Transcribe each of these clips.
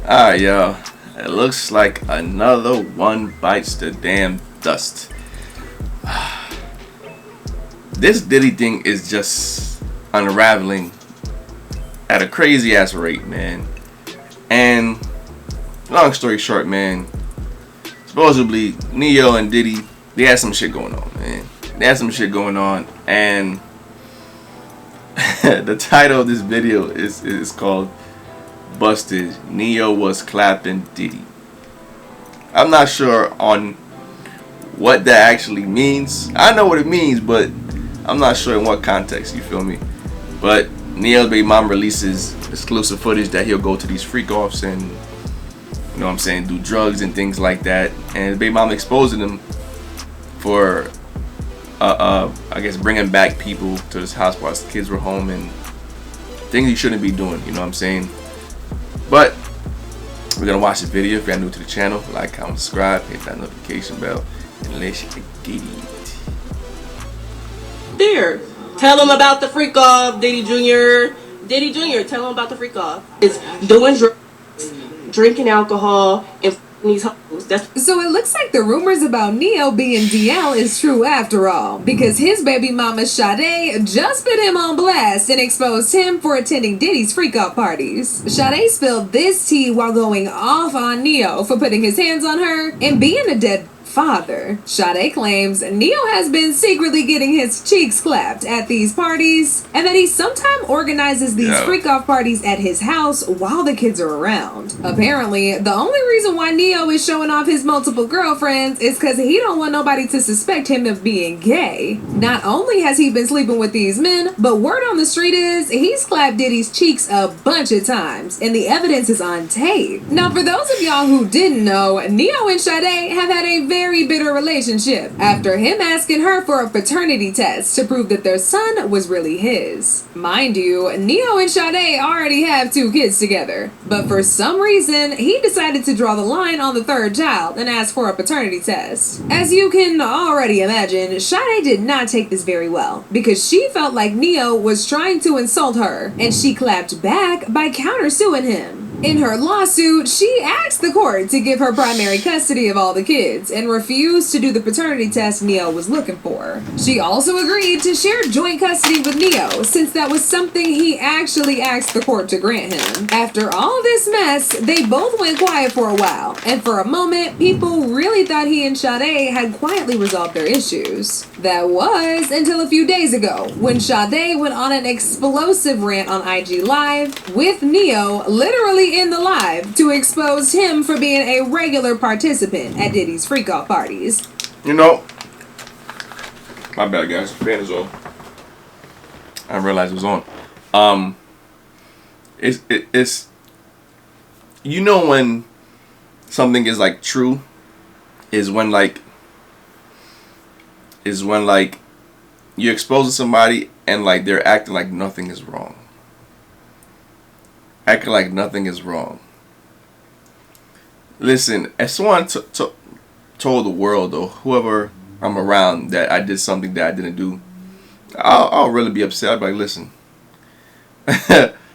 Alright, y'all. It looks like another one bites the damn dust. This Diddy thing is just unraveling at a crazy ass rate, man. And long story short, man, supposedly NeYo and Diddy, they had some shit going on, man. They had some shit going on, and the title of this video is called Busted. NeYo was clapping Diddy. I'm not sure on what that actually means. I know what it means, but I'm not sure in what context, you feel me? But NeYo's baby mom releases exclusive footage that he'll go to these freak offs and, you know what I'm saying, do drugs and things like that. And his baby mom exposing him for I guess bringing back people to this house while his kids were home and things he shouldn't be doing, you know what I'm saying? But we're gonna watch the video. If you're new to the channel, like, comment, subscribe, hit that notification bell, and let's get it. There, tell him about the freak off, Diddy Jr. Diddy Jr. Tell him about the freak off. It's doing drugs, drinking alcohol, and these hoes. So it looks like the rumors about NeYo being DL is true after all, because his baby mama Sade just put him on blast and exposed him for attending Diddy's freak off parties. Sade spilled this tea while going off on NeYo for putting his hands on her and being a dead father. Sade claims NeYo has been secretly getting his cheeks clapped at these parties, and that he sometimes organizes these freak off parties at his house while the kids are around. Apparently, the only reason why NeYo is showing off his multiple girlfriends is because he don't want nobody to suspect him of being gay. Not only has he been sleeping with these men, but word on the street is he's clapped Diddy's cheeks a bunch of times, and the evidence is on tape. Now, for those of y'all who didn't know, NeYo and Sade have had a very bitter relationship after him asking her for a paternity test to prove that their son was really his. Mind you, NeYo and Sade already have 2 kids together, but for some reason he decided to draw the line on the 3rd child and ask for a paternity test. As you can already imagine, Sade did not take this very well because she felt like NeYo was trying to insult her, and she clapped back by countersuing him. In her lawsuit, she asked the court to give her primary custody of all the kids and refused to do the paternity test NeYo was looking for. She also agreed to share joint custody with NeYo since that was something he actually asked the court to grant him. After all this mess, they both went quiet for a while, and for a moment, people really thought he and Sade had quietly resolved their issues. That was until a few days ago, when Sade went on an explosive rant on IG Live with NeYo literally in the live to expose him for being a regular participant at Diddy's freak off parties. You know, my bad guys, the fan is on. I realized it was on. It's you know when something is like true is when you expose somebody and like they're acting like nothing is wrong. Acting like nothing is wrong. Listen, if someone told the world or whoever I'm around that I did something that I didn't do, I'll really be upset. I'll be like, listen,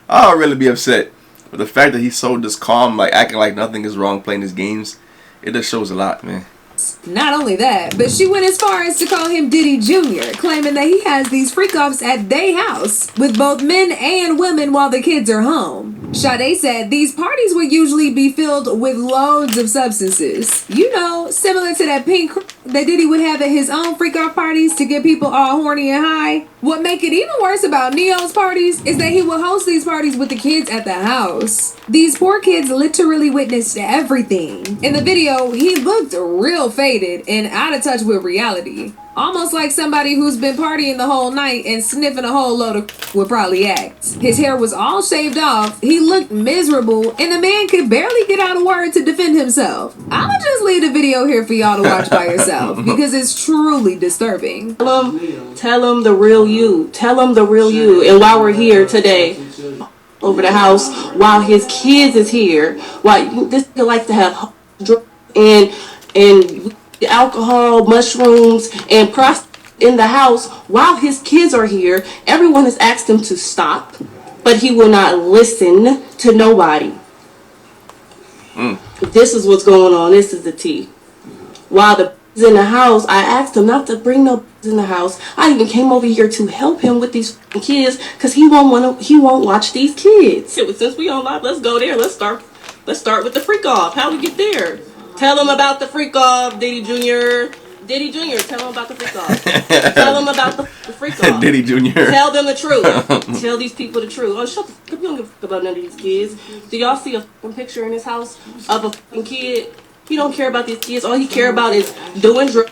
I'll really be upset. But the fact that he's so just calm, like acting like nothing is wrong, playing his games, it just shows a lot, man. Not only that, but she went as far as to call him Diddy Jr., claiming that he has these freak-offs at their house with both men and women while the kids are home. Sade said these parties would usually be filled with loads of substances. You know, similar to that pink that Diddy would have at his own freak-off parties to get people all horny and high. What make it even worse about NeYo's parties is that he will host these parties with the kids at the house. These poor kids literally witnessed everything. In the video, he looked real faded and out of touch with reality. Almost like somebody who's been partying the whole night and sniffing a whole load of would probably act. His hair was all shaved off, he looked miserable, and the man could barely get out a word to defend himself. I'ma just leave the video here for y'all to watch by yourself because it's truly disturbing. Tell him the real you. Tell him the real you. And while we're here today, over the house, while his kids is here, while this nigga likes to have drugs and alcohol, mushrooms, and prostitutes in the house while his kids are here. Everyone has asked him to stop, but he will not listen to nobody. This is what's going on. This is the tea. While the in the house, I asked him not to bring no in the house. I even came over here to help him with these kids because he won't watch these kids. Since we on live, let's go there. Let's start with the freak off. How we get there? Tell him about the freak off, Diddy Jr. Diddy Jr. Tell him about the freak off. Tell him about the freak off. Diddy Jr. Tell them the truth. Tell these people the truth. Oh, shut the fuck up. You don't give a fuck about none of these kids. Do y'all see a fucking picture in his house of a fucking kid? He don't care about these kids. All he care about is doing drugs,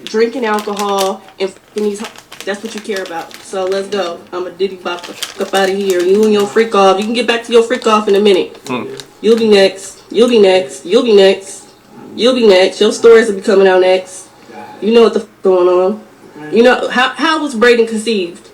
drinking alcohol, and fucking these. That's what you care about. So let's go. I'm a Diddy bop the fuck up out of here. You and your freak off. You can get back to your freak off in a minute. You'll be next. You'll be next. You'll be next. You'll be next. Your stories will be coming out next. You know what the fuck going on. You know how was Braden conceived?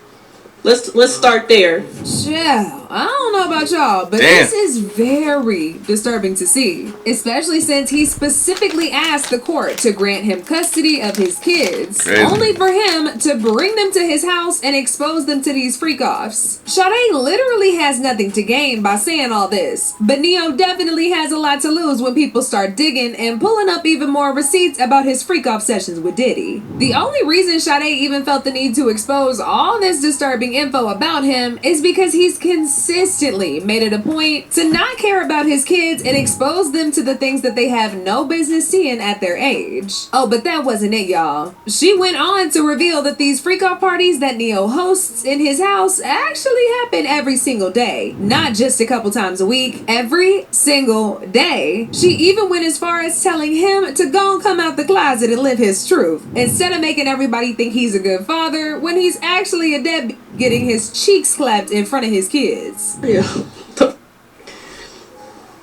Let's start there. Yeah, I don't know about y'all, but this is very disturbing to see, especially since he specifically asked the court to grant him custody of his kids, only for him to bring them to his house and expose them to these freak-offs. Sade literally has nothing to gain by saying all this, but NeYo definitely has a lot to lose when people start digging and pulling up even more receipts about his freak-off sessions with Diddy. The only reason Sade even felt the need to expose all this disturbing info about him is because he's consistently made it a point to not care about his kids and expose them to the things that they have no business seeing at their age. Oh, but that wasn't it, y'all. She went on to reveal that these freak-off parties that NeYo hosts in his house actually happen every single day, not just a couple times a week, every single day. She even went as far as telling him to go and come out the closet and live his truth, instead of making everybody think he's a good father when he's actually a deadbeat getting his cheeks clapped in front of his kids. Yeah.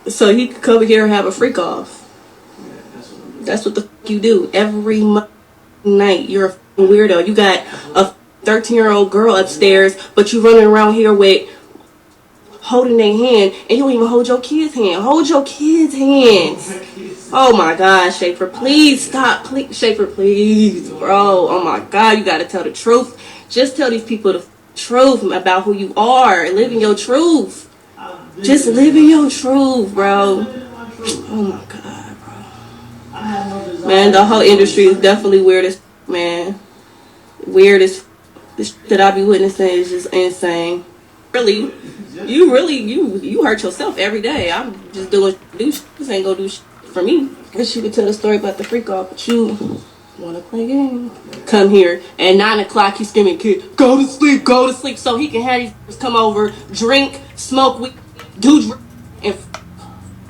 So he could come here and have a freak off. That's what the fuck you do every night. You're a weirdo. You got a 13-year-old girl upstairs, but you running around here with holding their hand, and you don't even hold your kid's hand. Hold your kid's hands. Oh my God, Schaefer, please stop. Please, Schaefer, please, bro. Oh my God, you gotta tell the truth. Just tell these people the truth about who you are. Living your truth. Just living your truth, bro. Oh my God, bro. Man, the whole industry is definitely weird as man. Weird as this that I be witnessing is just insane. You hurt yourself every day. I'm just doing this ain't gonna do shit for me. I guess you could tell the story about the freak off, but you wanna play game? Come here at 9 o'clock. He's screaming, "Kid, go to sleep, go to sleep," so he can have these come over, drink, smoke weed, do drugs, and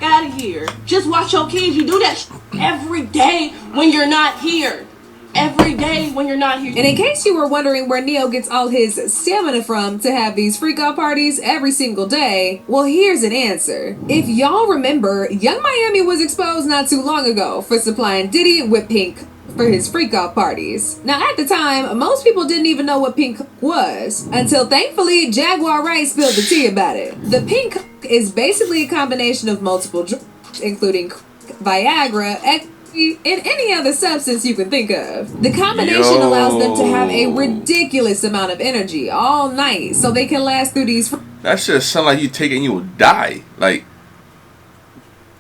out of here. Just watch your kids. You do that every day when you're not here. Every day when you're not here. And in case you were wondering where NeYo gets all his stamina from to have these freak-out parties every single day, well, here's an answer. If y'all remember, Young Miami was exposed not too long ago for supplying Diddy with pink for his freak-out parties. Now, at the time, most people didn't even know what pink was, until thankfully Jaguar Wright spilled the tea about it. The pink is basically a combination of multiple drugs, including Viagra, and any other substance you can think of. The combination allows them to have a ridiculous amount of energy all night, so they can last through these that shit sound like you take it and you will die. Like,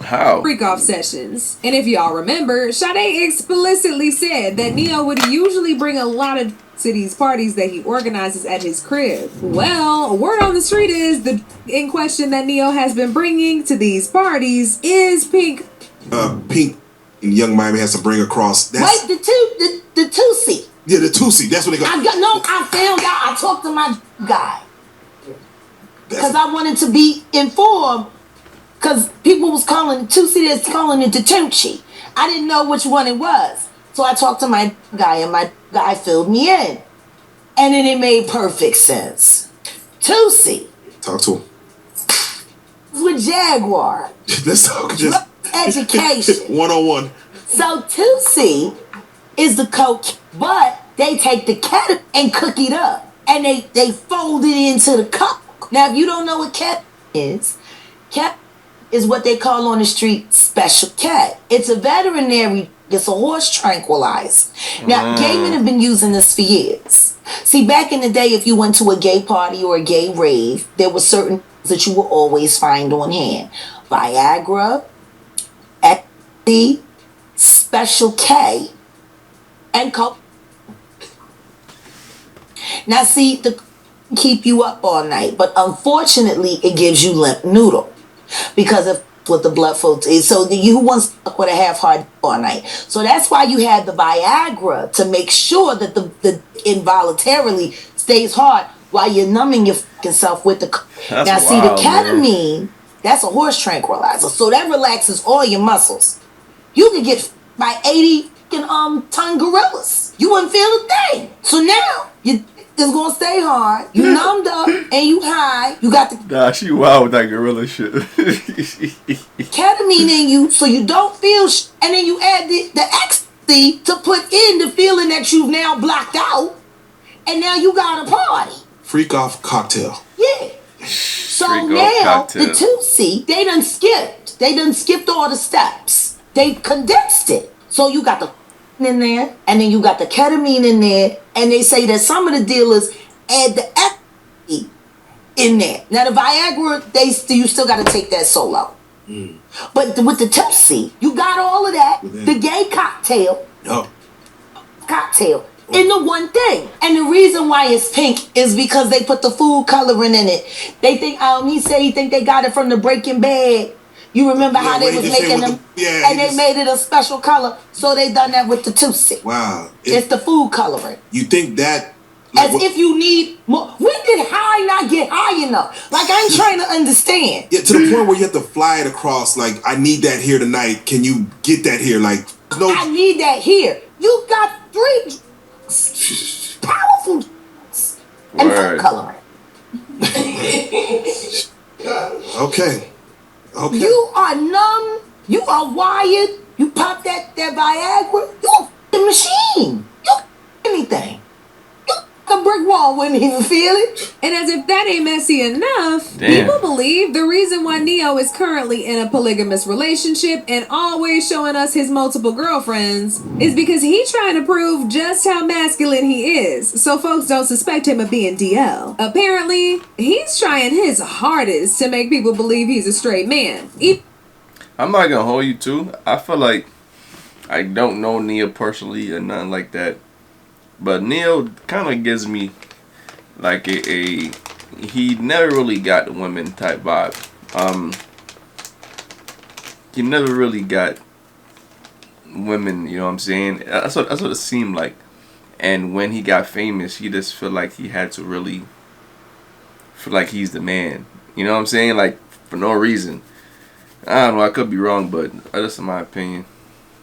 how? freak-off sessions. And if y'all remember, Sade explicitly said that NeYo would usually bring a lot of to these parties that he organizes at his crib. Well, word on the street is the in question that NeYo has been bringing to these parties is pink. Pink Young Miami has to bring across. Wait, the Tusi. Yeah, the Tusi. That's what they got. I found out. I talked to my guy because I wanted to be informed. Because people was calling Tusi, that's calling it the Tucci. I didn't know which one it was, so I talked to my guy, and my guy filled me in, and then it made perfect sense. Tusi. Talk to him. With Jaguar. Let's talk. Just education. 101. So Tusi is the coke, but they take the cat and cook it up, and they fold it into the cup. Now, if you don't know what cat is what they call on the street special cat. It's a veterinary. It's a horse tranquilizer. Now, gay men have been using this for years. See, back in the day, if you went to a gay party or a gay rave, there were certain things that you will always find on hand. Viagra, C, Special K, and Coke. Now see, the keep you up all night, but unfortunately it gives you limp noodle because of what the blood flow is. So you want to stuck with a half hard all night. So that's why you had the Viagra, to make sure that the involuntarily stays hard while you're numbing your fucking self with the. That's now see, wild, the ketamine, that's a horse tranquilizer, so that relaxes all your muscles. You can get by 80 ton gorillas. You wouldn't feel a thing. So now you is gonna stay hard. You numbed up and you high. You got the she wild with that gorilla shit. ketamine in you, so you don't feel and then you add the ecstasy to put in the feeling that you've now blocked out, and now you got a party. Freak off cocktail. Yeah. So Freak off now cocktail. the 2C, they done skipped all the steps. They condensed it. So you got the in there, and then you got the ketamine in there, and they say that some of the dealers add the ecstasy in there. Now the Viagra, you still got to take that solo. But with the 2C, you got all of that. The gay cocktail in the one thing. And the reason why it's pink is because they put the food coloring in it. They think he think they got it from the Breaking Bad. You remember how they was making them, and they made it a special color, so they done that with the 2C. Wow. It's the food coloring. You think that... As if you need more. When did high not get high enough? Like, I'm trying to understand. Yeah, to the point where you have to fly it across, like, I need that here tonight. Can you get that here? Like, no... I need that here. You got 3 powerful and food coloring. Okay. You are numb. You are wired. You pop that Viagra. You a f***ing machine. You anything. You a brick wall wouldn't even feel it. And as if that ain't messy enough, Damn. people believe the reason why NeYo is currently in a polygamous relationship and always showing us his multiple girlfriends is because he's trying to prove just how masculine he is, so folks don't suspect him of being DL. Apparently, he's trying his hardest to make people believe he's a straight man. I'm not gonna hold you too. I feel like I don't know NeYo personally or nothing like that, but NeYo kind of gives me like a he never really got the women type vibe. He never really got women, you know what I'm saying? That's what it seemed like. And when he got famous, he just felt like he had to really feel like he's the man. You know what I'm saying? Like, for no reason. I don't know, I could be wrong, but that's in my opinion.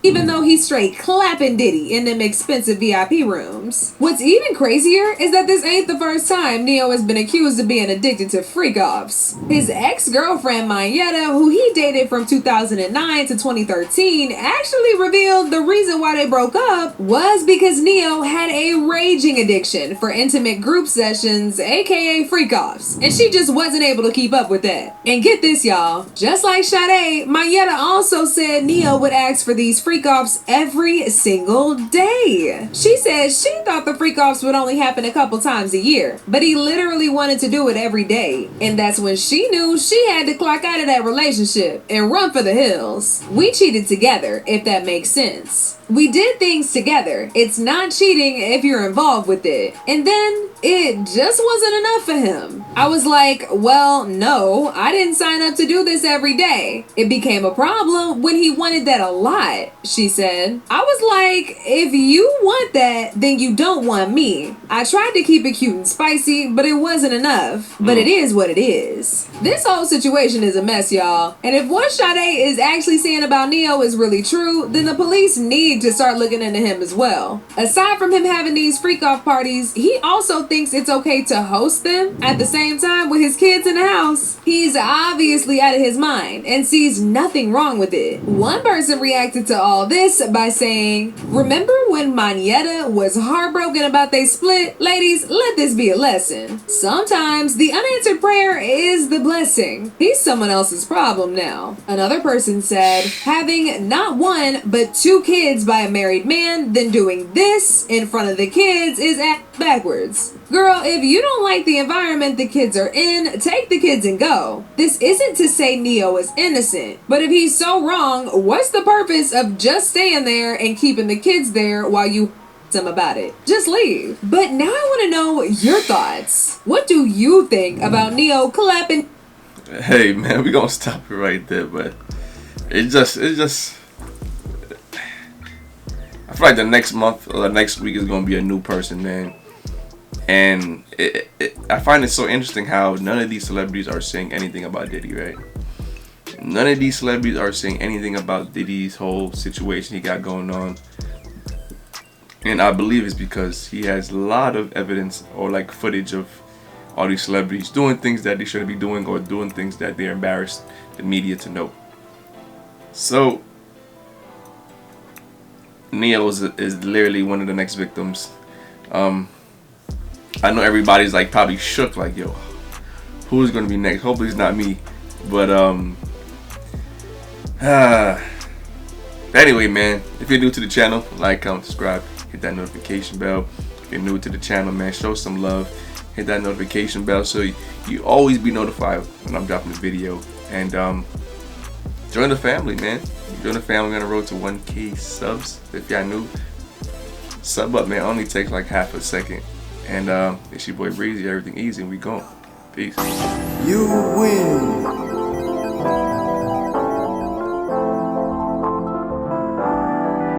Even though he's straight clapping Diddy in them expensive VIP rooms. What's even crazier is that this ain't the first time NeYo has been accused of being addicted to freak-offs. His ex-girlfriend Mayetta, who he dated from 2009 to 2013, actually revealed the reason why they broke up was because NeYo had a raging addiction for intimate group sessions, aka freak-offs, and she just wasn't able to keep up with that. And get this, y'all, just like Sade, Mayetta also said NeYo would ask for these freak-offs every single day. She said she thought the freak-offs would only happen a couple times a year, but he literally wanted to do it every day. And that's when she knew she had to clock out of that relationship and run for the hills. We cheated together, if that makes sense. We did things together. It's not cheating if you're involved with it. And then it just wasn't enough for him. I was like, well, no, I didn't sign up to do this every day. It became a problem when he wanted that a lot, she said. I was like, if you want that, then you don't want me. I tried to keep it cute and spicy, but it wasn't enough. But it is what it is. This whole situation is a mess, y'all. And if what Sade is actually saying about NeYo is really true, then the police need to start looking into him as well. Aside from him having these freak-off parties, he also thinks it's okay to host them at the same time with his kids in the house. He's obviously out of his mind and sees nothing wrong with it. One person reacted to all this by saying, remember when Mayetta was heartbroken about they split? Ladies, let this be a lesson. Sometimes the unanswered prayer is the blessing. He's someone else's problem now. Another person said, having not one but 2 kids by a married man, then doing this in front of the kids is act backwards. Girl, if you don't like the environment the kids are in, take the kids and go. This isn't to say NeYo is innocent, but if he's so wrong, what's the purpose of just staying there and keeping the kids there while you him about it? Just leave. But now I want to know your thoughts. What do you think about NeYo clapping? Hey man, we gonna stop it right there, but it's just I feel like the next month or the next week is gonna be a new person, man. And I find it so interesting how none of these celebrities are saying anything about Diddy, right? None of these celebrities are saying anything about Diddy's whole situation he got going on. And I believe it's because he has a lot of evidence or like footage of all these celebrities doing things that they shouldn't be doing or doing things that they're embarrassed the media to know. So NeYo is literally one of the next victims. I know everybody's like probably shook, like, yo, who's gonna be next? Hopefully it's not me. But anyway, man, if you're new to the channel, like, comment, subscribe, hit that notification bell. If you're new to the channel, man, show some love. Hit that notification bell so you always be notified when I'm dropping a video. And join the family, man. Join the family. We're on the road to 1K subs. If y'all new, sub up, man. Only takes like half a second. And it's your boy Breezy. Everything easy, and we gone. Peace. You win.